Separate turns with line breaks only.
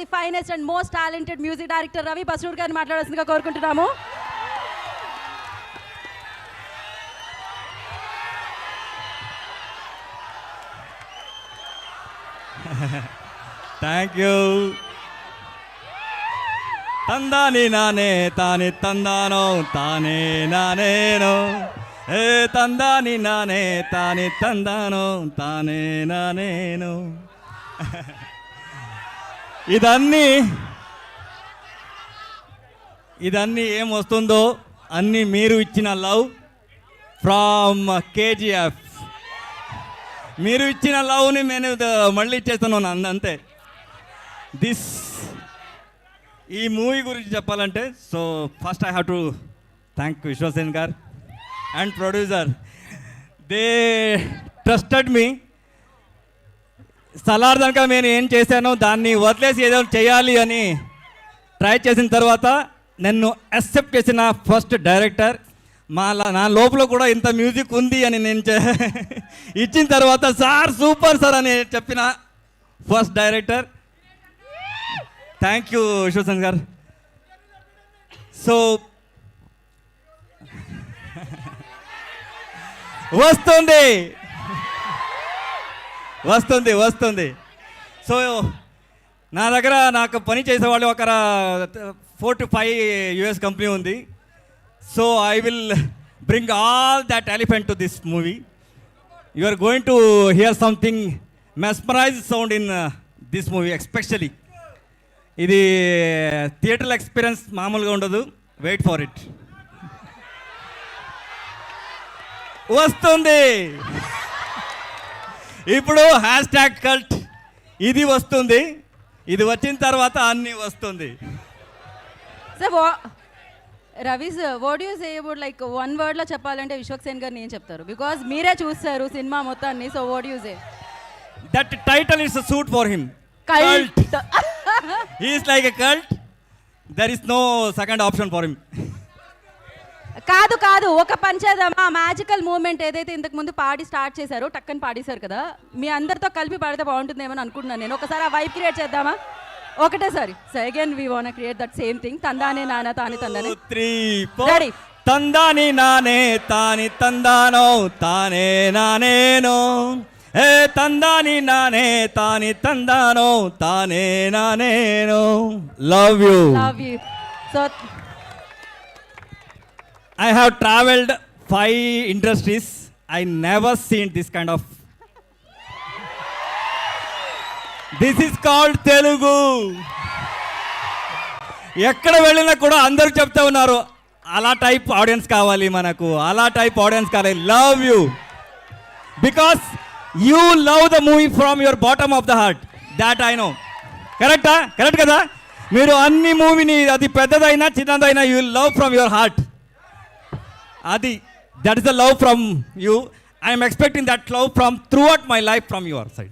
The finest and most talented music director Ravi Basrur గారిని మాట్లాడాల్సిందిగా కోరుకుంటున్నాము.
Thank you. తందాని నానే తాని తందానో తానే నానేనో, ఏ తందాని నానే తాని తందానో తానే నానేను. ఇదన్నీ ఏమొస్తుందో అన్నీ మీరు ఇచ్చిన లవ్ ఫ్రమ్ కేజీఎఫ్. మీరు ఇచ్చిన లవ్ని నేను మళ్ళీ ఇచ్చేస్తున్నాను అంతే. ఈ మూవీ గురించి చెప్పాలంటే, so first I have to thank Vishwasen గారు and producer. They trusted me. సలార్దనక నేను ఏం చేశానో దాన్ని వదిలేసి ఏదో చేయాలి అని ట్రై చేసిన తర్వాత నన్ను యాక్సెప్ట్ చేసిన ఫస్ట్ డైరెక్టర్. నా లోపల కూడా ఇంత మ్యూజిక్ ఉంది అని నేను ఇచ్చిన తర్వాత సార్ సూపర్ సార్ అని చెప్పిన first director. Thank you Vishwasen గారు. సో వస్తుంది వస్తుంది వస్తుంది. సో నా దగ్గర నాకు పని చేసేవాళ్ళు ఒక 4 to 5 US కంపెనీ ఉంది. So I will bring all that elephant to this movie. You are going to hear something mesmerize sound in this movie. Especially ఇది థియేటర్ ఎక్స్పీరియన్స్ మామూలుగా ఉండదు. Wait for it. వస్తుంది ఇప్పుడు #కల్ట్. ఇది వస్తుంది. ఇది వచ్చిన తర్వాత అన్నీ వస్తుంది.
Sir Ravi sir, what you say about like one వర్డ్లో చెప్పాలంటే విశ్వక్సేన్ గారిని ఏం చెప్తారు? బికాజ్ మీరే చూస్తారు సినిమా మొత్తాన్ని. So what you say?
That title is suit for him. Cult. He is like a cult. There is no second option for him.
కాదు కాదు, ఒక పని చేద్దామా? మ్యాజికల్ మూమెంట్ ఏదైతే ఇంతకు ముందు పాడి స్టార్ట్ చేశారో టక్కని పాడేశారు కదా, మీ అందరితో కలిపి పాడితే బాగుంటుందేమో అనుకుంటున్నాను నేను. ఒకసారి ఆ వైబ్ క్రియేట్ చేద్దామా? ఒకటేసారి. So again we want create that same thing. తందానే నానా తాని తందానే.
3 4 తందాని నానే తాని తందానో తానే నానేనో, ఏ తందాని నానే తాని తందానో తానే నానేనో. Love you.
Love you. So
I have traveled 5 industries. I never seen this kind of. This is called Telugu. ఎక్కడ వెళ్ళినా కూడా అందరూ చెప్తా ఉన్నారు అలా టైప్ ఆడియన్స్ కావాలి మనకు, అలా టైప్ ఆడియన్స్ కావాలి. Love you because you love the movie from your bottom of the heart. That I know. కరెక్టా? కరెక్ట్ కదా? మీరు అన్ని మూవీని, అది పెద్దదైనా చిన్నదైనా, you love from your heart. Adi, that is the love from you. I am expecting that love from throughout my life from your side.